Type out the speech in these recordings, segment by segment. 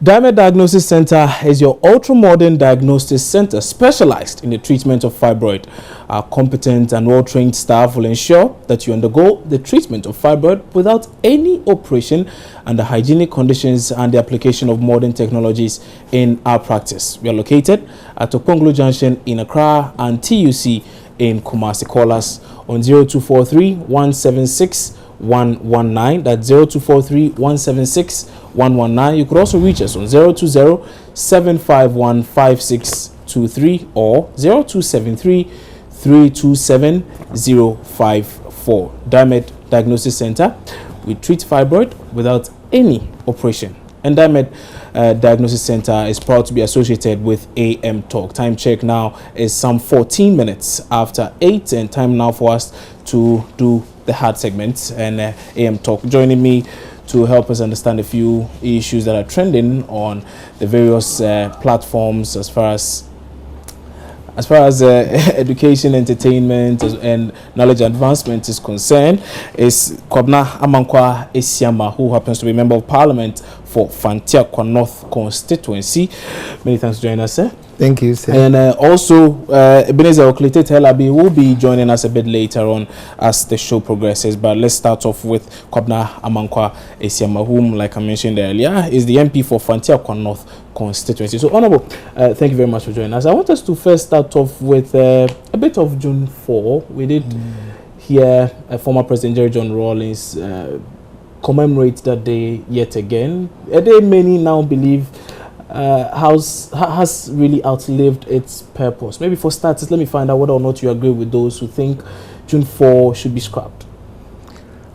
Diamond Diagnosis Center is your ultra-modern diagnosis center specialized in the treatment of fibroid. Our competent and well-trained staff will ensure that you undergo the treatment of fibroid without any operation under hygienic conditions and the application of modern technologies in our practice. We are located at Okponglo Junction in Accra and TUC in Kumasi. Call us on 0243 176 119. That's 0243 176 119. You could also reach us on 020 751 5623 or 0273 327 054. Diamond Diagnosis Center. We treat fibroid without any operation. And Diamond Diagnosis Center is proud to be associated with AM Talk. Time check now is some 14 minutes after 8, and time now for us to do the hard segments and AM Talk. Joining me to help us understand a few issues that are trending on the various platforms as far as education, entertainment, and knowledge advancement is concerned, is Kwabna Amankwa Esiama, who happens to be Member of Parliament for Fantiakwa North constituency. Many thanks for joining us, sir. Thank you, sir. And also, Ebenezer Oklete Telabi will be joining us a bit later on as the show progresses. But let's start off with Kwabna Amankwa Esiama, whom, like I mentioned earlier, is the MP for Fantiakwa North constituency. So, Honorable, thank you very much for joining us. I want us to first start off with a bit of June 4. We did hear former President John Rawlings commemorate that day yet again. A day many now believe has really outlived its purpose. Maybe for starters, let me find out whether or not you agree with those who think June 4 should be scrapped.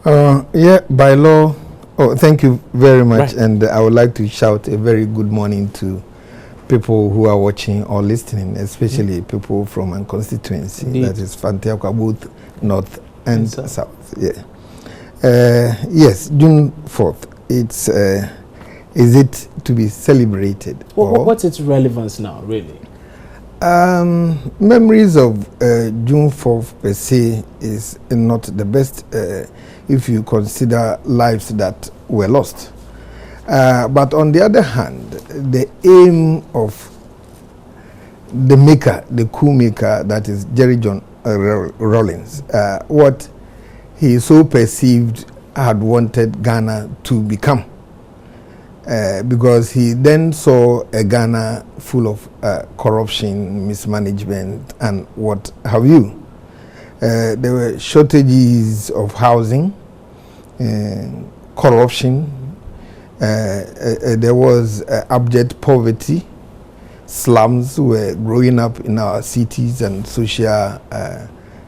Yeah, by law. Oh, thank you very much. Right. And I would like to shout a very good morning to people who are watching or listening, especially people from a constituency. Indeed. That is Fantiakwa, both North and South. Yeah. Yes, June 4th. It's is it to be celebrated? What's its relevance now, really? Memories of June 4th per se is not the best if you consider lives that were lost. But on the other hand, the aim of the maker, the coup maker, that is Jerry John Rawlings, what he so perceived had wanted Ghana to become. Because he then saw a Ghana full of corruption, mismanagement, and what have you. There were shortages of housing, corruption, there was abject poverty, slums were growing up in our cities and social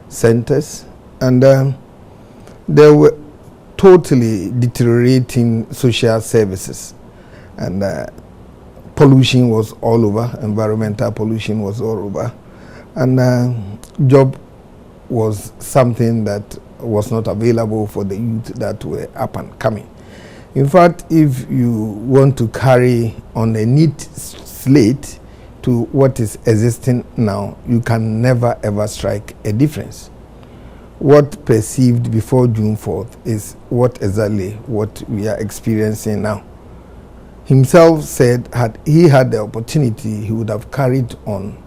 centers, and there were totally deteriorating social services. And pollution was all over, environmental pollution was all over, and job was something that was not available for the youth that were up and coming. In fact, if you want to carry on a neat slate to what is existing now, you can never ever strike a difference. What perceived before June 4th is exactly what we are experiencing now. Himself said had he had the opportunity, he would have carried on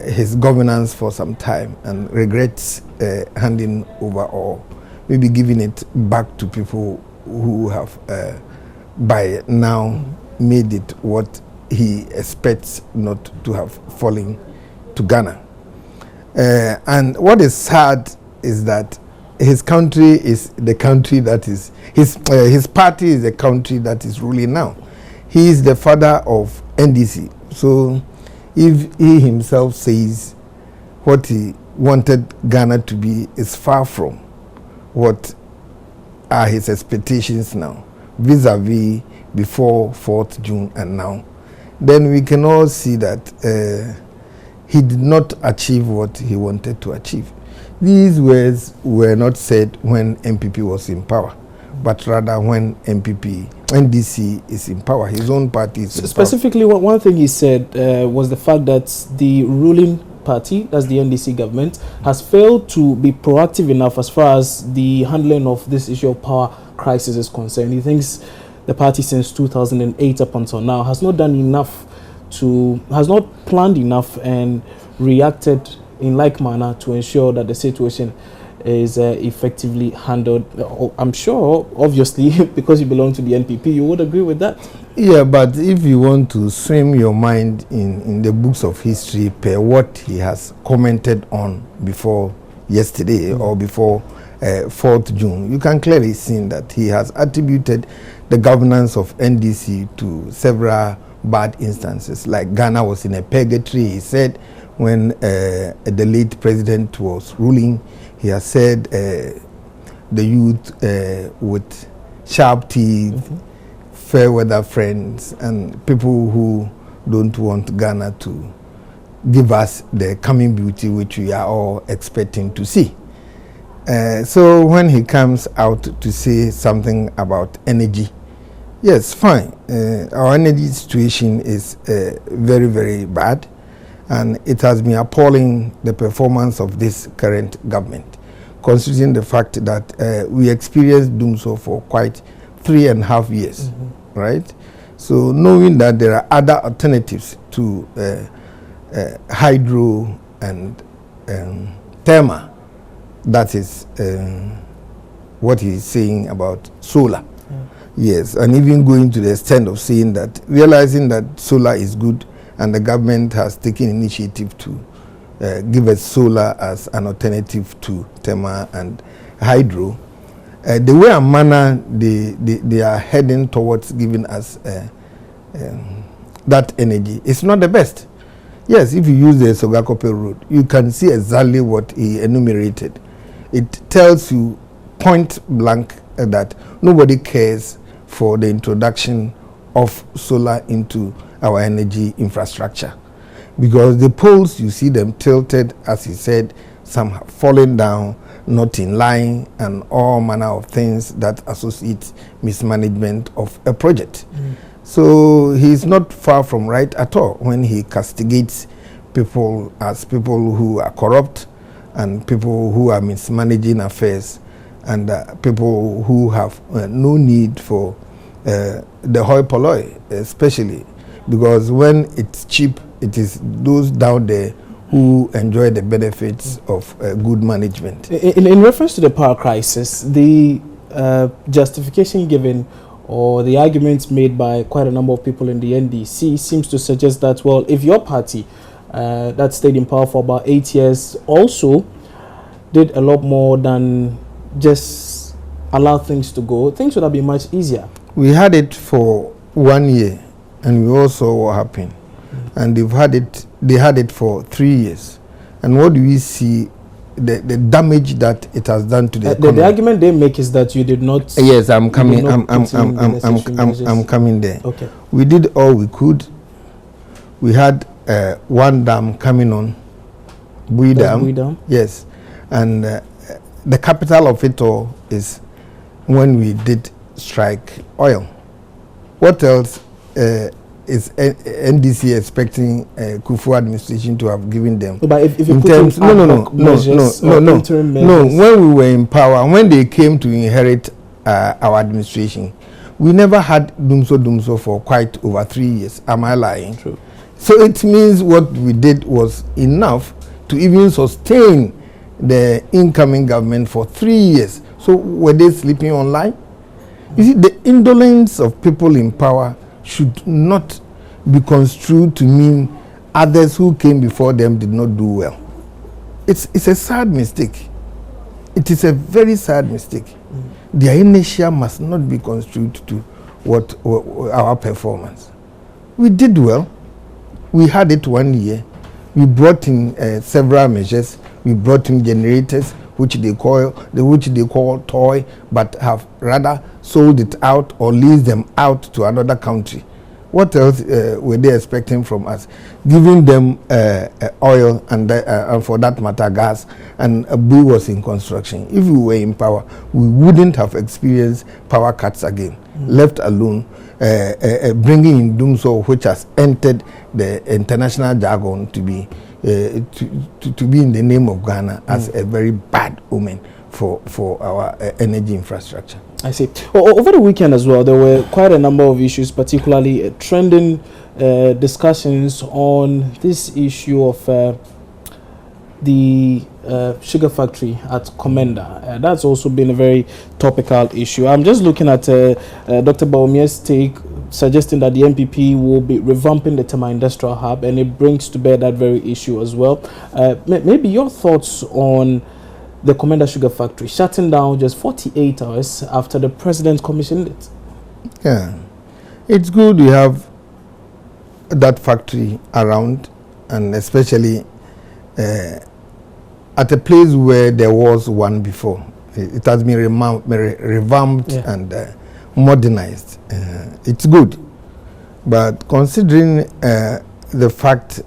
his governance for some time and regrets handing over or maybe giving it back to people who have by now made it what he expects not to have fallen to Ghana. And what is sad is that his country is the country that is his party is the country that is ruling now. He is the father of NDC. So if he himself says what he wanted Ghana to be is far from what are his expectations now, vis-a-vis before 4th June and now, then we can all see that he did not achieve what he wanted to achieve. These words were not said when MPP was in power, but rather when NDC is in power. His own party is in power. Specifically, one thing he said was the fact that the ruling party, that's the NDC government, has failed to be proactive enough as far as the handling of this issue of power crisis is concerned. He thinks the party since 2008 up until now has not done enough has not planned enough and reacted in like manner to ensure that the situation is effectively handled. I'm sure, obviously, because you belong to the NPP, you would agree with that. Yeah, but if you want to swim your mind in the books of history per what he has commented on before yesterday or before 4th June, you can clearly see that he has attributed the governance of NDC to several bad instances. Like Ghana was in a purgatory, he said, when the late president was ruling. He has said the youth with sharp teeth, fair weather friends, and people who don't want Ghana to give us the coming beauty which we are all expecting to see. So when he comes out to say something about energy, yes, fine. Our energy situation is very, very bad, and it has been appalling, the performance of this current government, considering the fact that we experienced doomsday for quite 3.5 years, right? So knowing that there are other alternatives to hydro and Tema, that is what he's saying about solar. Yes, and even going to the extent of saying that, realizing that solar is good, and the government has taken initiative to give us solar as an alternative to Tema and hydro. The way and manner they are heading towards giving us that energy is not the best. Yes, if you use the Sogakope road, you can see exactly what he enumerated. It tells you point blank that nobody cares for the introduction of solar into our energy infrastructure, because the poles, you see them tilted, as he said, some have fallen down, not in line, and all manner of things that associate mismanagement of a project. So he's not far from right at all when he castigates people as people who are corrupt and people who are mismanaging affairs and people who have no need for the hoi polloi, especially because when it's cheap, it is those down there who enjoy the benefits of good management. In reference to the power crisis, the justification given or the arguments made by quite a number of people in the NDC seems to suggest that, well, if your party that stayed in power for about 8 years also did a lot more than just allow things to go, things would have been much easier. We had it for 1 year, and we all saw what happened. And they had it for 3 years. And what do we see? The damage that it has done to the economy. The argument they make is that you did not. Yes, I'm coming. I'm coming there. Okay. We did all we could. We had one dam coming on, Bui Dam. Yes, and the capital of it all is when we did strike oil. What else is NDC expecting Kufu administration to have given them? But if you in put terms, in no. When we were in power, when they came to inherit our administration, we never had Dumso for quite over 3 years. Am I lying? True. So it means what we did was enough to even sustain the incoming government for 3 years. So were they sleeping online? You see, the indolence of people in power should not be construed to mean others who came before them did not do well. It's a sad mistake. It is a very sad mistake. Their inertia must not be construed to what our performance. We did well. We had it 1 year. We brought in several measures. We brought in generators, which they call toy, but have rather sold it out or leased them out to another country. What else were they expecting from us? Giving them oil and for that matter gas, and Bui was in construction. If we were in power, we wouldn't have experienced power cuts again. Left alone, bringing in Dumso, which has entered the international jargon to be in the name of Ghana as a very bad omen for our energy infrastructure. I see. Over the weekend as well, there were quite a number of issues, particularly trending discussions on this issue of the sugar factory at Komenda. That's also been a very topical issue. I'm just looking at Dr. Bawumia's take, suggesting that the MPP will be revamping the Tema Industrial Hub, and it brings to bear that very issue as well. Maybe your thoughts on the Komenda Sugar Factory shutting down just 48 hours after the president commissioned it. Yeah, it's good we have that factory around, and especially at a place where there was one before. It has been revamped and modernized. It's good, but considering the fact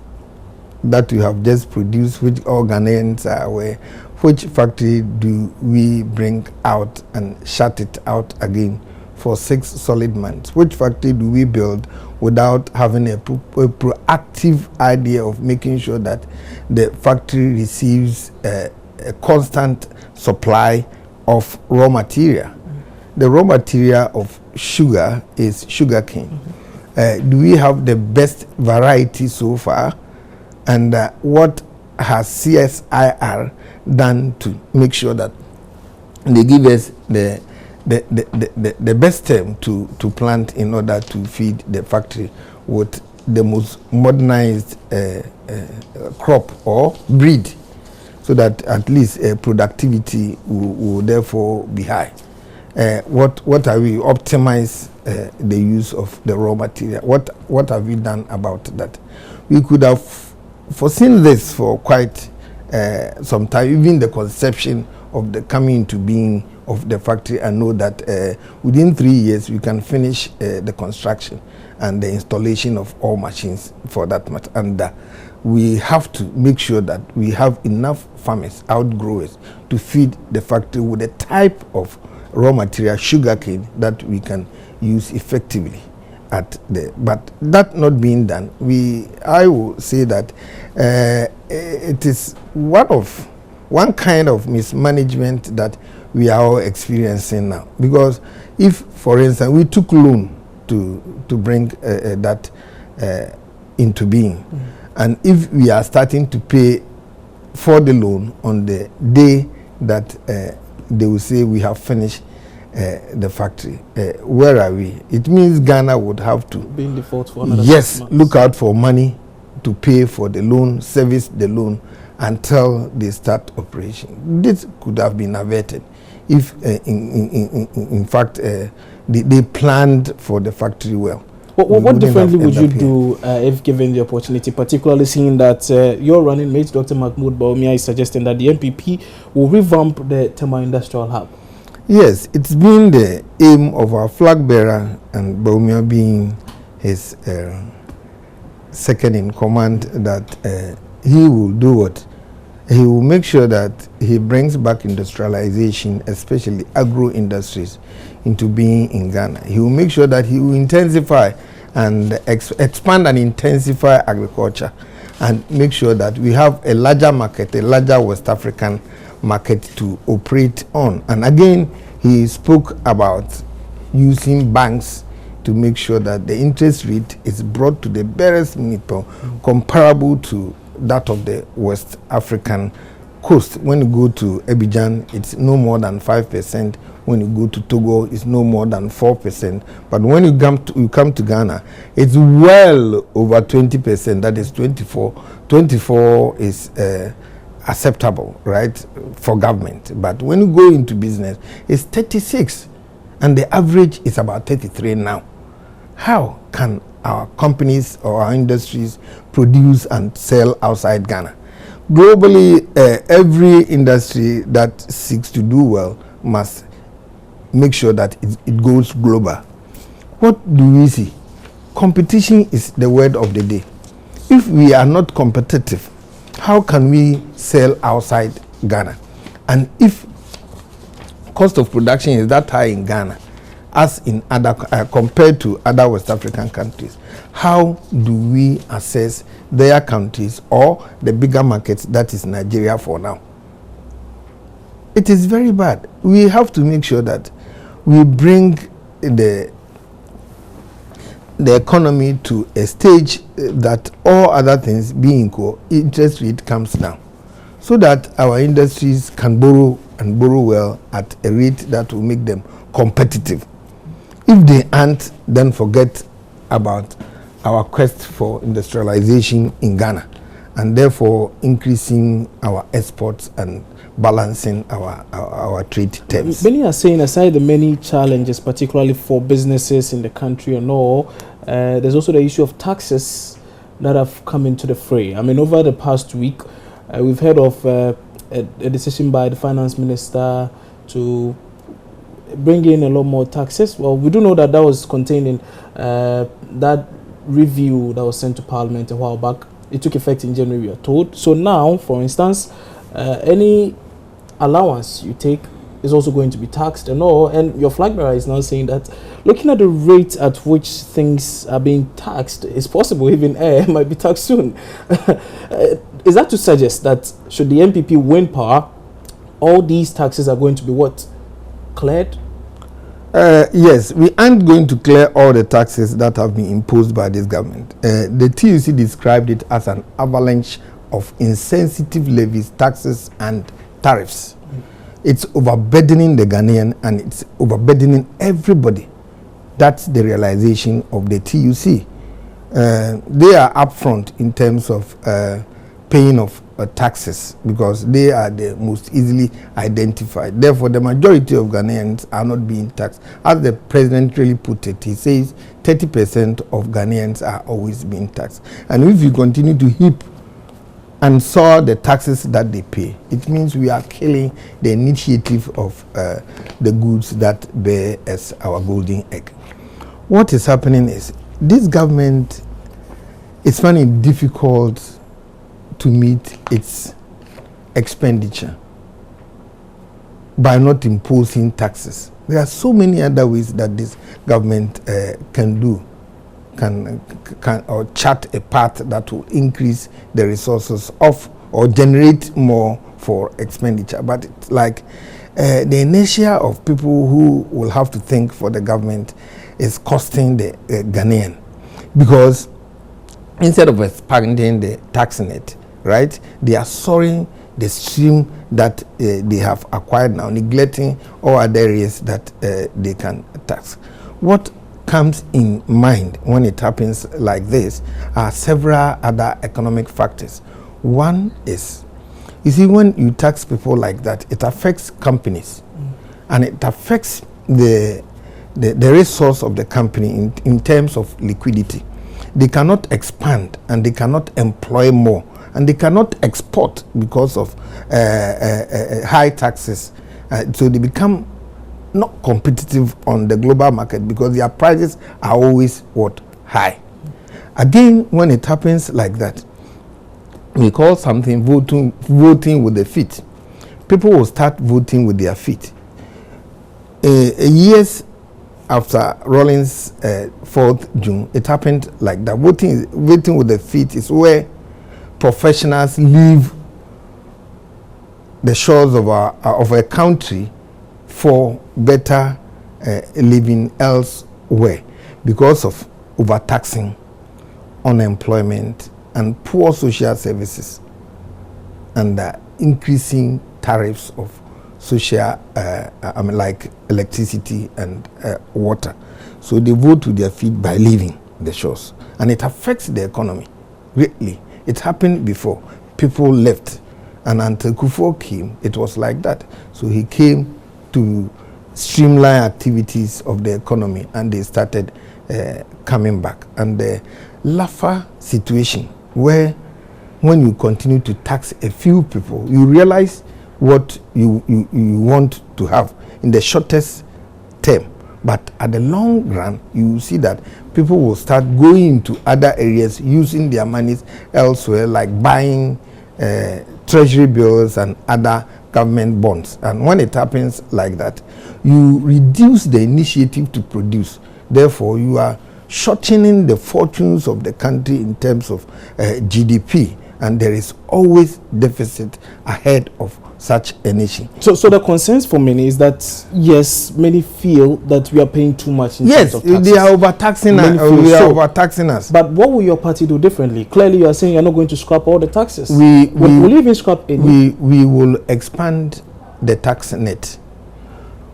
that you have just produced, which all Ghanaians are aware, which factory do we bring out and shut it out again for 6 solid months? Which factory do we build without having a proactive idea of making sure that the factory receives a constant supply of raw material? The raw material of sugar is sugarcane. Do we have the best variety so far? And what has CSIR done to make sure that they give us the best term to plant in order to feed the factory with the most modernized crop or breed, so that at least productivity will therefore be high? What are we optimize the use of the raw material? What have we done about that? We could have foreseen this for quite some time, even the conception of the coming into being of the factory, and know that within 3 years we can finish the construction and the installation of all machines for that matter. And we have to make sure that we have enough farmers, outgrowers, to feed the factory with a type of raw material, sugarcane, that we can use effectively. But that not being done, I will say that it is one kind of mismanagement that we are all experiencing now. Because if, for instance, we took loan to bring that into being, and if we are starting to pay for the loan on the day that they will say we have finished the factory, where are we? It means Ghana would have to be in default for another 6 months. Look out for money to pay for the loan, service the loan until they start operation. This could have been averted if in fact they planned for the factory well. What differently would you do if given the opportunity, particularly seeing that your running mate, Dr. Mahmoud Bawumia, is suggesting that the MPP will revamp the Tema Industrial Hub? Yes, it's been the aim of our flag bearer, and Bawumia being his second in command, that he will do what? He will make sure that he brings back industrialization, especially agro industries, into being in Ghana. He will make sure that he will intensify and expand and intensify agriculture, and make sure that we have a larger market, a larger West African market to operate on. And again, he spoke about using banks to make sure that the interest rate is brought to the barest minimum, comparable to that of the West African coast. When you go to Abidjan, it's no more than 5%. When you go to Togo, it's no more than 4%. But when you come to Ghana, it's well over 20%. That is 24. 24 is acceptable, right, for government. But when you go into business, it's 36. And the average is about 33 now. How can our companies or our industries produce and sell outside Ghana? Globally, every industry that seeks to do well must make sure that it goes global. What do we see? Competition is the word of the day. If we are not competitive, how can we sell outside Ghana? And if cost of production is that high in Ghana as in other compared to other West African countries, how do we assess their countries or the bigger markets that is Nigeria for now? It is very bad. We have to make sure that we bring the economy to a stage that all other things being equal, interest rate comes down, so that our industries can borrow and borrow well at a rate that will make them competitive. If they aren't, then forget about our quest for industrialization in Ghana, and therefore increasing our exports and balancing our trade terms. Many are saying, aside the many challenges, particularly for businesses in the country and all, there's also the issue of taxes that have come into the fray. I mean, over the past week, we've heard of a decision by the finance minister to bring in a lot more taxes. Well, we do know that that was contained in that review that was sent to Parliament a while back. It took effect in January, we are told. So now, for instance, any allowance you take is also going to be taxed and all. And your flag bearer is now saying that looking at the rate at which things are being taxed, it's possible even air might be taxed soon. Is that to suggest that should the MPP win power, all these taxes are going to be what? Cleared? Yes, we aren't going to clear all the taxes that have been imposed by this government. The TUC described it as an avalanche of insensitive levies, taxes, and tariffs. It's overburdening the Ghanaian, and it's overburdening everybody. That's the realization of the TUC. They are upfront in terms of paying of taxes, because they are the most easily identified. Therefore, the majority of Ghanaians are not being taxed. As the president really put it, he says 30% of Ghanaians are always being taxed. And if you continue to heap and soar the taxes that they pay, it means we are killing the initiative of the goods that bear as our golden egg. What is happening is this government is finding it difficult to meet its expenditure by not imposing taxes. There are so many other ways that this government can or chart a path that will increase the resources of or generate more for expenditure. But it's like the inertia of people who will have to think for the government is costing the Ghanaian, because instead of expanding the tax net, right, they are soaring the stream that they have acquired now, neglecting all other areas that they can tax. What comes in mind when it happens like this are several other economic factors. One is, you see, when you tax people like that, it affects companies, and it affects the resource of the company in terms of liquidity. They cannot expand, and they cannot employ more, and they cannot export because of high taxes. So they become not competitive on the global market because their prices are always high. Again, when it happens like that, we call something voting with the feet. People will start voting with their feet. Years after Rawlings 4th June, it happened like that. Voting with the feet is where professionals leave the shores of a country for better living elsewhere because of overtaxing, unemployment, and poor social services, and increasing tariffs of social, like electricity and water. So they vote with their feet by leaving the shores, and it affects the economy greatly. It happened before. People left, and until Kufuor came, it was like that. So he came to streamline activities of the economy, and they started coming back. And the Lafa situation, where when you continue to tax a few people, you realize what you want to have in the shortest term. But at the long run, you see that people will start going into other areas, using their monies elsewhere, like buying treasury bills and other government bonds. And when it happens like that, you reduce the initiative to produce. Therefore, you are shortening the fortunes of the country in terms of GDP, and there is always deficit ahead of such a nation. So the consensus for many is that, yes, many feel that we are paying too much in terms of taxes. They are overtaxing us. But what will your party do differently? Clearly, you are saying you're not going to scrap all the taxes. Will you even scrap any? We will expand the tax net.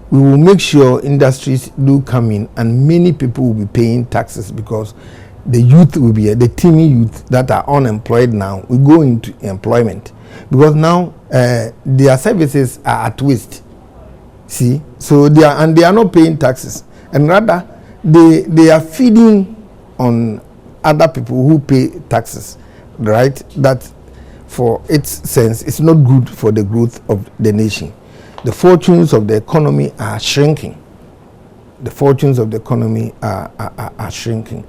We will make sure industries do come in and many people will be paying taxes, because the youth will be here, the teeny youth that are unemployed now will go into employment, because now their services are at waste. See, so they are not paying taxes, and rather they are feeding on other people who pay taxes, right? That for its sense, it's not good for the growth of the nation. The fortunes of the economy are shrinking. The fortunes of the economy are shrinking.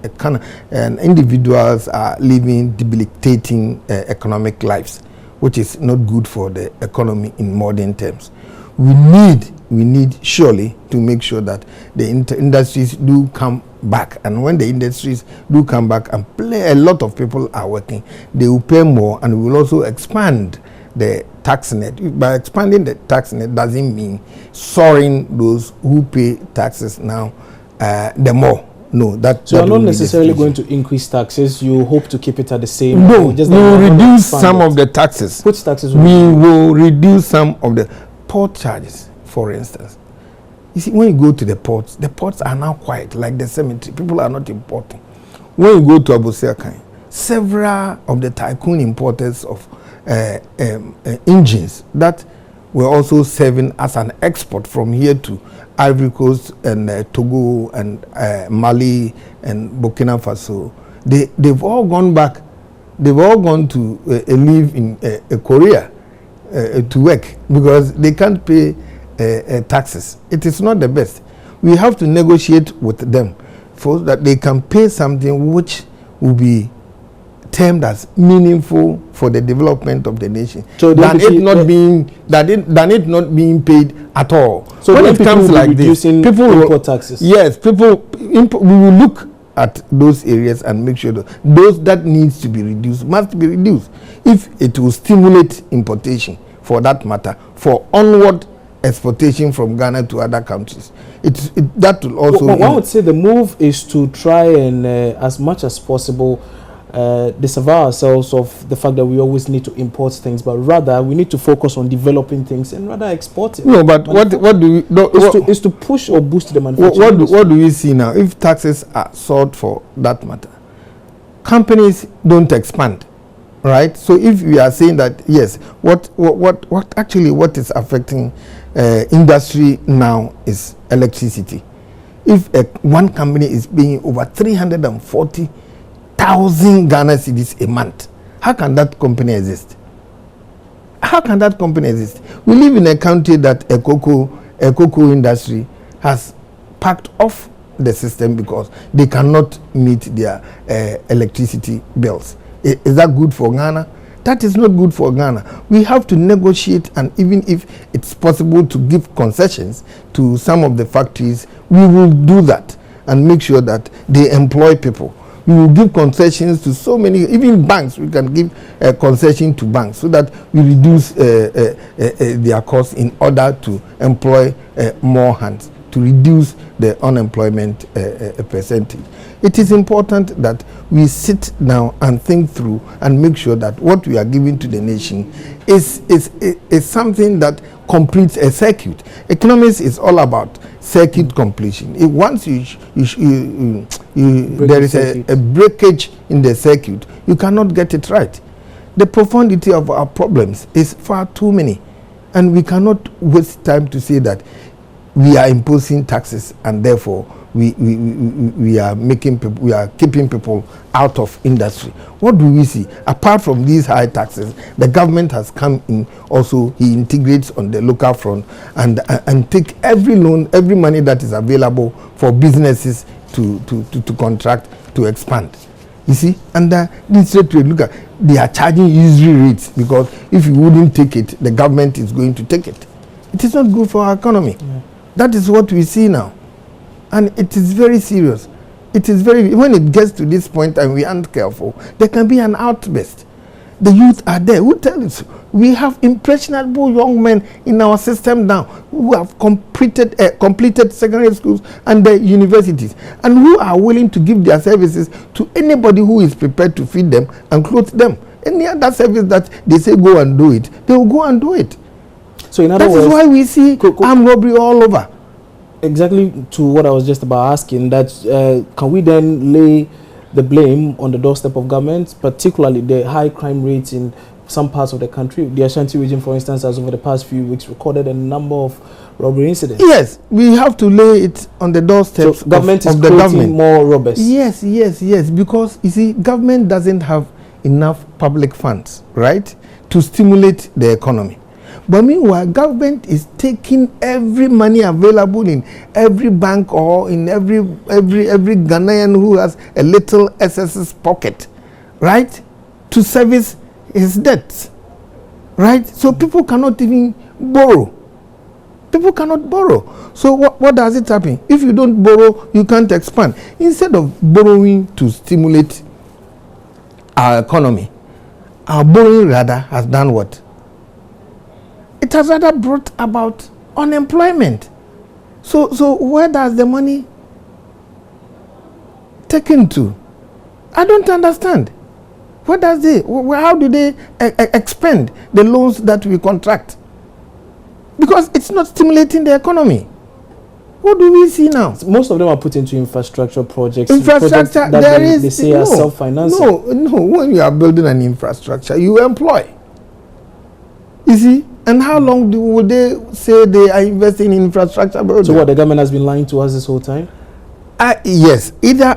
And individuals are living debilitating economic lives, which is not good for the economy in modern terms. We need surely to make sure that the industries do come back, and when the industries do come back and a lot of people are working, they will pay more, and we will also expand the tax net. By expanding the tax net doesn't mean soaring those who pay taxes now the more. No, so you're not necessarily going to increase taxes. You hope to keep it at the same. No, we will reduce some of the taxes. Which taxes? We will reduce some of the port charges, for instance. You see, when you go to the ports are now quiet, like the cemetery. People are not importing. When you go to Abusiakan, several of the tycoon importers of engines that were also serving as an export from here to Ivory Coast and Togo and Mali and Burkina Faso, they've all gone back. They've all gone to live in Korea to work, because they can't pay taxes. It is not the best. We have to negotiate with them so that they can pay something which will be termed as meaningful for the development of the nation, so than it not being paid at all. So when it comes like this, people will import taxes. Yes, we will look at those areas and make sure that those that needs to be reduced must be reduced, if it will stimulate importation, for that matter, for onward exportation from Ghana to other countries. That will also. Well, I would say the move is to try and, as much as possible, disavow ourselves of the fact that we always need to import things, but rather we need to focus on developing things and rather export it. No, but what do we? No, is to push or boost the manufacturing. What do we see now? If taxes are sought for that matter, companies don't expand, right? So if we are saying that yes, what is affecting industry now is electricity. If one company is paying over 340,000 Ghana cedis a month, how can that company exist? How can that company exist? We live in a country that a cocoa industry has packed off the system because they cannot meet their electricity bills. Is that good for Ghana? That is not good for Ghana. We have to negotiate, and even if it's possible to give concessions to some of the factories, we will do that and make sure that they employ people. We will give concessions to so many, even banks. We can give a concession to banks so that we reduce their costs in order to employ more hands, to reduce the unemployment percentage. It is important that we sit down and think through and make sure that what we are giving to the nation is something that completes a circuit. Economics is all about circuit completion. Once there is a breakage in the circuit, you cannot get it right. The profundity of our problems is far too many, and we cannot waste time to say that we are imposing taxes and therefore we are keeping people out of industry. What do we see? Apart from these high taxes, the government has come in also. He integrates on the local front and take every loan, every money that is available for businesses to contract, to expand. You see, and this rate, look at, they are charging usury rates, because if you wouldn't take it, the government is going to take it. It is not good for our economy. Yeah. That is what we see now. And it is very serious. It is when it gets to this point and we aren't careful, there can be an outburst. The youth are there. Who tell us? We have impressionable young men in our system now who have completed secondary schools and the universities, and who are willing to give their services to anybody who is prepared to feed them and clothe them. Any other service that they say go and do it, they will go and do it. So in other words, that is why we see armed robbery all over. Exactly to what I was just about asking, that can we then lay the blame on the doorstep of government, particularly the high crime rates in some parts of the country? The Ashanti region, for instance, has over the past few weeks recorded a number of robbery incidents. Yes, we have to lay it on the doorstep so government of the government. Creating more robbers. Yes, because you see, government doesn't have enough public funds, right, to stimulate the economy. But meanwhile, government is taking every money available in every bank or in every Ghanaian who has a little SSS pocket, right, to service his debts, right? So people cannot even borrow. People cannot borrow. So what does it happen? If you don't borrow, you can't expand. Instead of borrowing to stimulate our economy, our borrowing rather has done what? It has rather brought about unemployment. So where does the money taken to? I don't understand. What does they? How do they expend the loans that we contract? Because it's not stimulating the economy. What do we see now? Most of them are put into infrastructure projects. Infrastructure, that they say are self-financing. No. When you are building an infrastructure, you employ. You see? And how long will they say they are investing in infrastructure building? So what, the government has been lying to us this whole time? Yes. The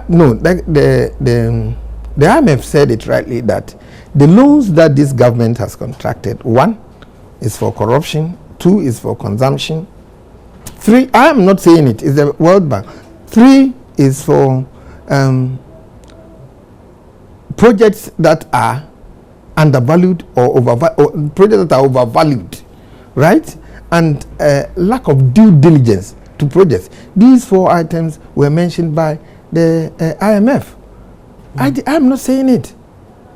IMF said it rightly that the loans that this government has contracted, 1 is for corruption, 2 is for consumption, 3, I am not saying it, it's the World Bank, 3 is for projects that are undervalued or projects that are overvalued, right? And lack of due diligence to projects. These 4 items were mentioned by the IMF. I'm not saying it.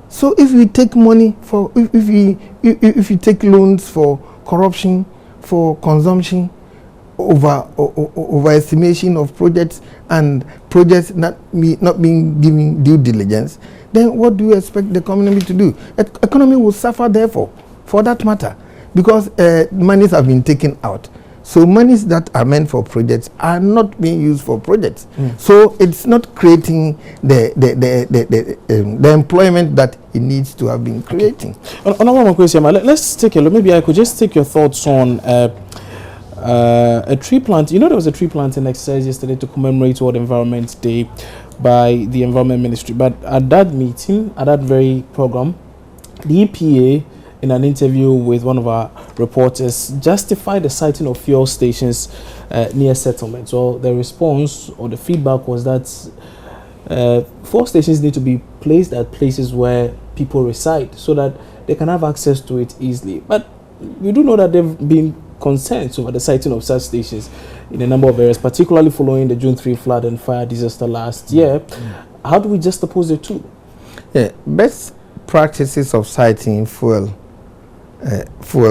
So if we take money for, if we take loans for corruption, for consumption, overestimation of projects, and projects not being given due diligence, then what do you expect the economy to do? Economy will suffer, therefore, for that matter, because monies have been taken out. So monies that are meant for projects are not being used for projects. So it's not creating the employment that it needs to have been creating. Another one question, let's take a look. Maybe I could just take your thoughts on a tree plant. You know, there was a tree planting exercise yesterday to commemorate World Environment Day by the Environment Ministry. But at that meeting, at that very program, the EPA, in an interview with one of our reporters, justified the siting of fuel stations near settlements. So the response or the feedback was that fuel stations need to be placed at places where people reside so that they can have access to it easily. But we do know that there have been concerns over the siting of such stations in a number of areas, particularly following the June 3 flood and fire disaster last year. How do we just oppose the two? Yeah, best practices of siting fuel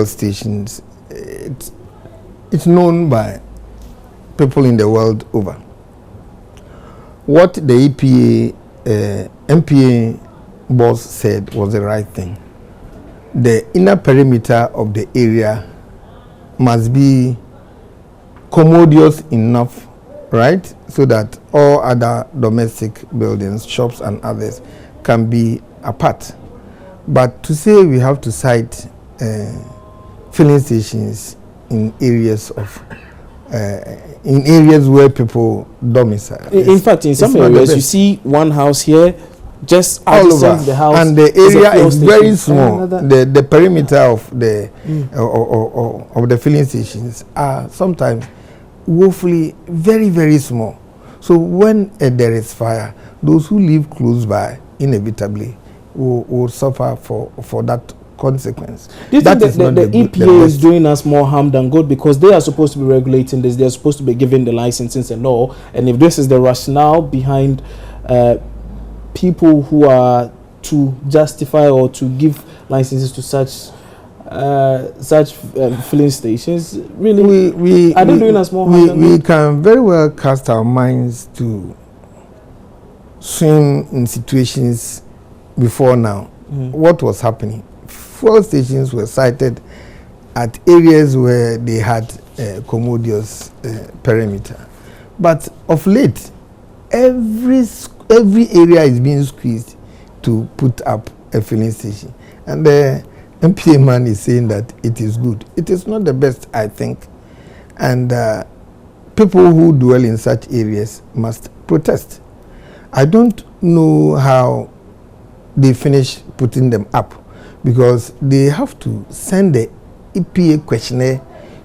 stations, it's known by people in the world over. What the EPA, MPA boss said was the right thing. The inner perimeter of the area must be commodious enough, right, so that all other domestic buildings, shops and others can be apart. But to say we have to site filling stations in areas where people domicile. In fact, in some areas, you see one house here, just all over the house, and the area is very small. The perimeter of the of the filling stations are sometimes woefully very, very small. So when there is fire, those who live close by inevitably will suffer for that consequence. Do you think that the EPA is doing us more harm than good, because they are supposed to be regulating this, they are supposed to be giving the licenses and all, and if this is the rationale behind people who are to justify or to give licenses to such filling stations? Really, are they doing us more harm? We can very well cast our minds to swim in situations before now. What was happening? Fuel stations were sited at areas where they had commodious perimeter, but of late, every area is being squeezed to put up a filling station, and the MPA man is saying that it is good. It is not the best, I think, and people who dwell in such areas must protest. I don't know how they finish putting them up, because they have to send the EPA questionnaire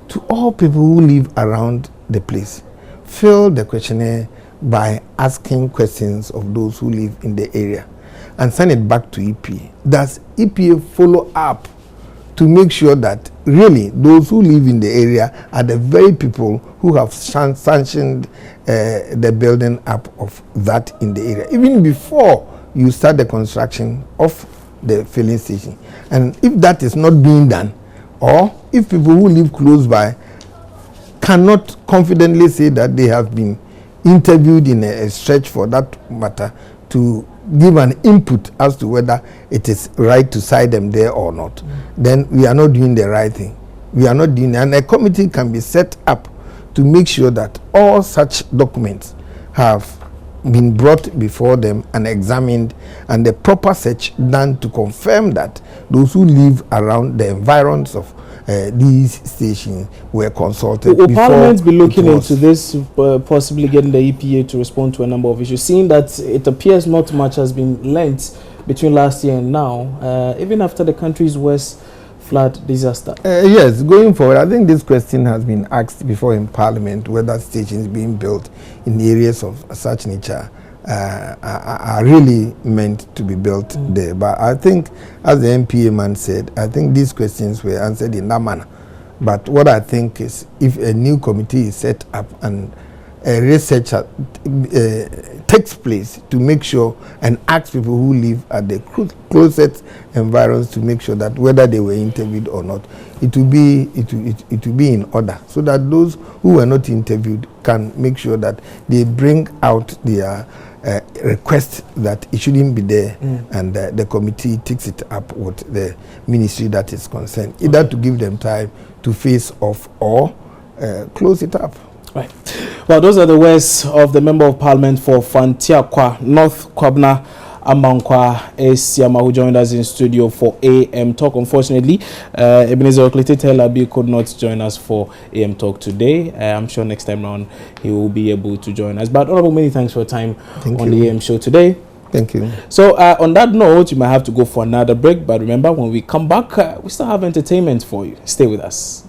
to all people who live around the place. Fill the questionnaire by asking questions of those who live in the area and send it back to EPA. Does EPA follow up to make sure that really those who live in the area are the very people who have sanctioned the building up of that in the area, even before you start the construction of the filling station? And if that is not being done, or if people who live close by cannot confidently say that they have been interviewed in a stretch for that matter to give an input as to whether it is right to cite them there or not, then we are not doing the right thing. We are not doing, and a committee can be set up to make sure that all such documents have been brought before them and examined, and the proper search done to confirm that those who live around the environs of these stations were consulted. Will Parliament be looking into this, possibly getting the EPA to respond to a number of issues, seeing that it appears not much has been learnt between last year and now, even after the country's worst flood disaster? Yes, going forward, I think this question has been asked before in Parliament, whether stations being built in areas of such nature are really meant to be built there. But I think, as the MPA man said, I think these questions were answered in that manner. But what I think is, if a new committee is set up and a research takes place to make sure and ask people who live at the closest environs to make sure that whether they were interviewed or not, it will be in order, so that those who were not interviewed can make sure that they bring out their request that it shouldn't be there, and the committee takes it up with the ministry that is concerned, either to give them time to face off or close it up. Right. Well, those are the words of the Member of Parliament for Fantiakwa, North Kwabna Amankwa Esiama, who joined us in studio for AM Talk. Unfortunately, Ebenezer Oklete-Telabi could not join us for AM Talk today. I'm sure next time around he will be able to join us. But Honorable, many thanks for your time on the AM show today. Thank you. So on that note, you might have to go for another break. But remember, when we come back, we still have entertainment for you. Stay with us.